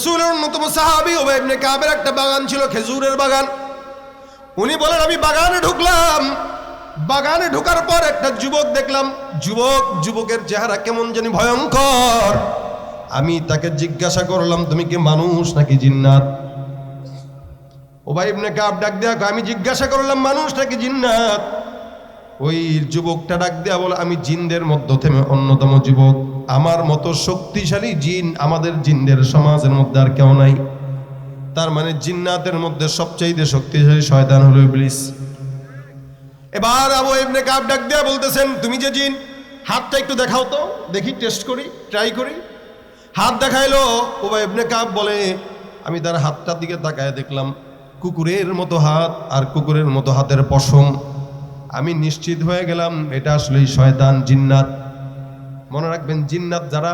রাসূলের অন্যতম সাহাবী উবাই ইবনে কাবের একটা বাগান ছিল, খেজুরের বাগান। উনি বলেন আমি বাগানে ঢুকলাম, বাগানে ঢোকার পর একটা যুবক দেখলাম, যুবকের চেহারা কেমন জানি ভয়ঙ্কর। আমি তাকে জিজ্ঞাসা করলাম তুমি কি মানুষ নাকি জিন্নাত? উবাই ইবনে কাব ডাক দেয়া আমি জিজ্ঞাসা করলাম মানুষ নাকি জিন্নাত? ওই যুবকটা ডাক দেয়া বলে আমি জিনদের মধ্যে থেকে অন্যতম যুবক, আমার মতো শক্তিশালী জিন আমাদের জিনদের সমাজের মধ্যে আর কেউ নাই। তার মানে জিন্নাতের মধ্যে সবচেয়ে শক্তিশালী শয়তান হলো ইবলিস। এবার আবু ইবনে কাব ডাক দেয়া বলতেছেন তুমি যে জিন, হাতটা একটু দেখাও তো দেখি, টেস্ট করি, ট্রাই করি। হাত দেখাইলো। উবাই ইবনে কাব বলে আমি তার হাতটার দিকে তাকায় দেখলাম কুকুরের মতো হাত আর কুকুরের মতো হাতের পশম। আমি নিশ্চিত হয়ে গেলাম এটা আসলেই শয়তান, জিন্নাত। মনে রাখবেন জিন্নাত যারা,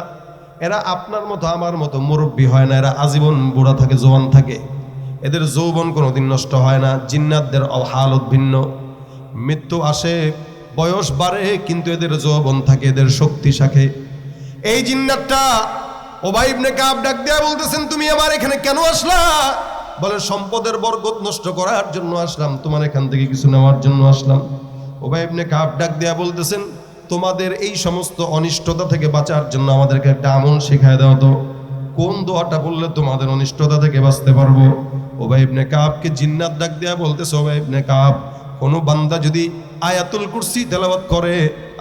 এরা আপনার মতো আমার মতো মুরব্বী হয় না, এরা আজীবন বুড়া থাকে, জওয়ান থাকে, এদের যৌবন কোনোদিন নষ্ট হয় না। জিন্নাতদের হালত ভিন্ন, মৃত্যু আসে, বয়স বাড়ে, কিন্তু এদের যৌবন থাকে, এদের শক্তি থাকে। এই জিন্নাতটা উবাই ইবনে কাব ডাক দেয়া বলতেছেন তুমি আমার এখানে কেন আসলা? বলে সম্পদের বরকত নষ্ট করার জন্য আসলাম, তোমার এখান থেকে কিছু নেওয়ার জন্য আসলাম। উবাই ইবনে কাব ডাক দেয়া বলতেছেন তোমাদের এই সমস্ত অনিষ্টতা থেকে বাঁচার জন্য আমাদেরকে একটা আমল শিখায় দাও তো, কোন দোয়াটা বললে তোমাদের অনিষ্টতা থেকে বাঁচতে পারবো? উবাই ইবনে কাবকে জিন্নাত ডাক দেয়া বলতেছে উবাই ইবনে কাব, কোনো বান্দা যদি আয়াতুল কুরসি তেলাওয়াত করে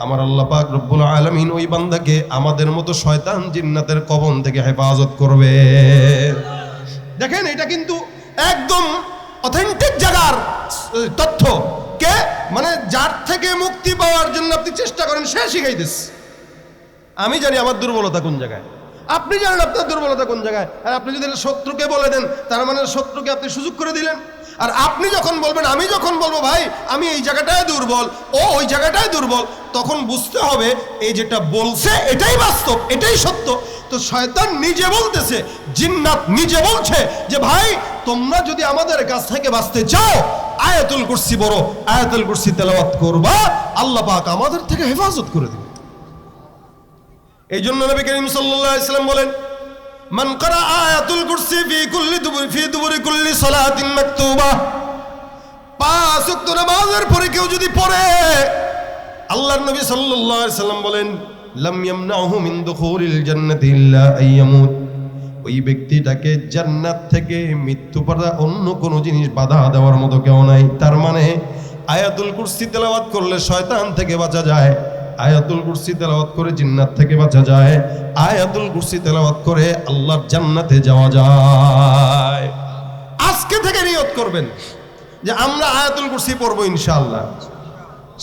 আমার আল্লাহ পাক রব্বুল আলামিন ওই বান্দাকে আমাদের মতো শয়তান জিন্নাতের কবল থেকে হেফাজত করবে। দেখেন এটা কিন্তু একদম অথেন্টিক জায়গার তথ্য। কে মানে যার থেকে মুক্তি পাওয়ার জন্য আপনি চেষ্টা করেন সে শিখাইতেছে। আমি জানি আমার দুর্বলতা কোন জায়গায়, আপনি জানেন আপনার দুর্বলতা কোন জায়গায়। আর আপনি যদি শত্রুকে বলে দেন তার মানে শত্রুকে আপনি সুযোগ করে দিলেন। আর আপনি যখন বলবেন, আমি যখন বলবো ভাই আমি এই জায়গাটায় দুর্বল, ও ওই জায়গাটায় দুর্বল, তখন বুঝতে হবে এই যেটা বলছে এটাই বাস্তব, এটাই সত্য। তো শয়তান নিজে বলতেছে, জিন্নাত নিজে বলছে যে ভাই তোমরা যদি আমাদের কাছ থেকে বাঁচতে চাও আয়াতুল কুরসি বড়, আয়াতুল কুরসি তেলাওয়াত করবা, আল্লাহ পাক আমাদের থেকে হেফাজত করে দিবে। এই জন্য নবী করিম সাল্লাল্লাহু আলাইহি ওয়াসাল্লাম বলেন মান ক্বারা আয়াতুল কুরসি ফি দুবুরি কুল্লি সালাতিন মাকতুবা, 5 ওয়াক্ত নামাজের পরে কেউ যদি পড়ে, আল্লাহর নবী সাল্লাল্লাহু আলাইহি ওয়াসাল্লাম বলেন লাম ইয়ামনাহু মিন দুখুলিল জান্নাতি ইল্লা আইয়ামুত, ওই ব্যক্তিটাকে জান্নাত থেকে মৃত্যু ছাড়া অন্য কোনো জিনিস বাধা দেওয়ার মতো কেউ নাই। তার মানে আয়াতুল কুরসি তেলাওয়াত করলে শয়তান থেকে বাঁচা যায়, আয়াতুল কুরসি তেলাওয়াত করে জিন্নাত থেকে বাঁচা যায়, আয়াতুল কুরসি তেলাওয়াত করে আল্লাহর জান্নাতে যাওয়া যায়। আজকে থেকে নিয়ত করবেন যে আমরা আয়াতুল কুরসি পড়বো ইনশাআল্লাহ।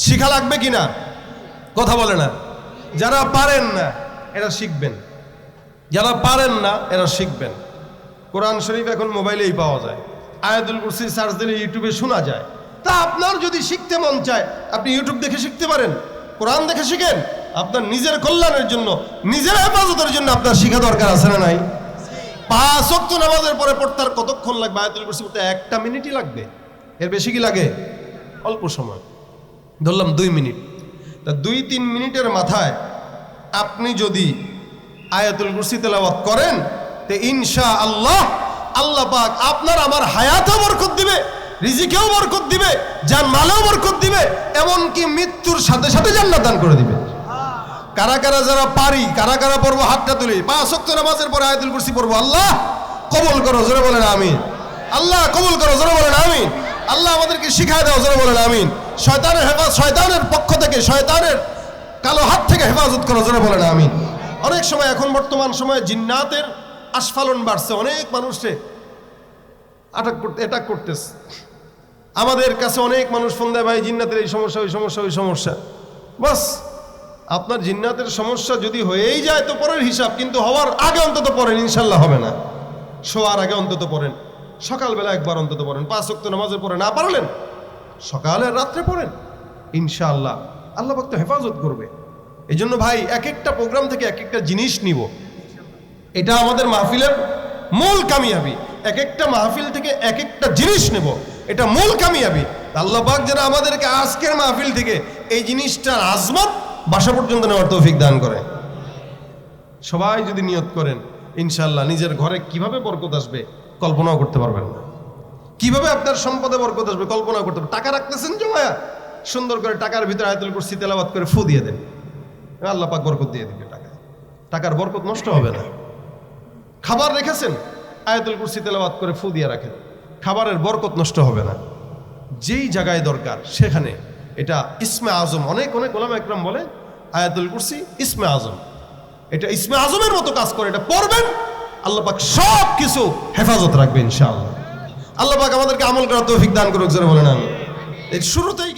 শিখা লাগবে কিনা কথা বলে না। যারা পারেন না এরা শিখবেন, যারা পারেন না এরা শিখবেন। কোরআন শরীফ এখন মোবাইলেই পাওয়া যায়, আয়াতুল কুরসি সার্চ দিলে ইউটিউবে শোনা যায়। তা আপনার যদি শিখতে মন চায় আপনি ইউটিউব দেখে শিখতে পারেন, কোরআন দেখে শিখেন। আপনার নিজের কল্যাণের জন্য, নিজের হেফাজতের জন্য আপনার শিখা দরকার আছে না নাই? 5 ওয়াক্ত নামাজের পরে পড়তে আর কতক্ষণ লাগবে? আয়াতুল কুরসি পড়তে 1 মিনিটই লাগবে, এর বেশি কি লাগে? অল্প সময়, ধরলাম 2 মিনিট। তা 2-3 মিনিটের মাথায় আপনি যদি আয়াতুল কুরসি তেলাওয়াত করেন তে ইনশাআল্লাহ আল্লাহ পাক আপনার আমার হায়াতেও বরকত দিবে, রিজিকেও বরকত দিবে, জান মালেও বরকত দিবে, এমনকি মৃত্যুর সাথে সাথে জান্নাত দান করে দিবে। কারা কারা যারা পারি, কারা কারা পড়বো হাতটা তুলি। 5 ওয়াক্ত নামাজের পরে আয়াতুল কুরসি পড়বো। আল্লাহ কবুল করো, জোরে বলেন আমিন। আল্লাহ কবুল করো, জোরে বলেন আমিন। আল্লাহ আমাদেরকে শিখায় দাও, জোরে বলেন আমিন। শয়তানের হেফাজত, শয়তানের পক্ষ থেকে, শয়তানের কালো হাত থেকে হেফাজত করো, জোরে বলেন আমিন। অনেক সময় এখন বর্তমান সময়ে জিন্নাতের আস্ফালন বাড়ছে, অনেক মানুষে অ্যাটাক করতেছে। আমাদের কাছে অনেক মানুষ ফোন দেয় ভাই জিন্নাতের এই সমস্যা, ওই সমস্যা, ওই সমস্যা। বাস আপনার জিন্নাতের সমস্যা যদি হয়েই যায় তো পরের হিসাব, কিন্তু হওয়ার আগে অন্তত পড়েন, ইনশাল্লাহ হবে না। শোয়ার আগে অন্তত পড়েন, সকালবেলা একবার অন্তত পড়েন। 5 ওয়াক্ত নামাজের পরে না পারলেন সকালে রাত্রে পড়েন, ইনশাআল্লাহ আল্লাহ পাক তো হেফাজত করবে। এই জন্য ভাই এক একটা প্রোগ্রাম থেকে এক একটা জিনিস নিব, এটা আমাদের মাহফিলের মূল কামিয়াবি। এক একটা মাহফিল থেকে এক একটা জিনিস নেব, এটা মূল কামিয়াবি। আল্লাহ পাক যেন আমাদেরকে আজকের মাহফিল থেকে এই জিনিসটার আজমত বাসা পর্যন্ত নেওয়ার তৌফিক দান করে। সবাই যদি নিয়ত করেন ইনশাআল্লাহ নিজের ঘরে কিভাবে বরকত আসবে কল্পনাও করতে পারবেন না। কিভাবে আপনার সম্পদে বরকত আসবে কল্পনাও করতে পারবেন। টাকা রাখতেছেন জমায়া, সুন্দর করে টাকার ভিতরে আয়াতুল কুরসি তেলাওয়াত করে ফু দিয়ে দেন, আল্লাহ পাক বরকত দিয়ে দিবে। টাকার বরকত নষ্ট হবে না। খাবার রেখেছেন, আয়াতুল কুরসি তেলাওয়াত করে ফু দিয়ে রাখেন, খাবারের বরকত নষ্ট হবে না। যেই জায়গায় দরকার সেখানে এটা ইসমে আজম। অনেক ওলামা একরাম বলে আয়াতুল কুরসি ইসমে আজম, এটা ইসমে আজমের মতো কাজ করে। এটা পড়বেন, আল্লাহ পাক সব কিছু হেফাজত রাখবে ইনশাআল্লাহ। আল্লাহ পাক আমাদেরকে আমল করার তৌফিক দান করুক, জোরে বলেন আমিন। এই শুরুতেই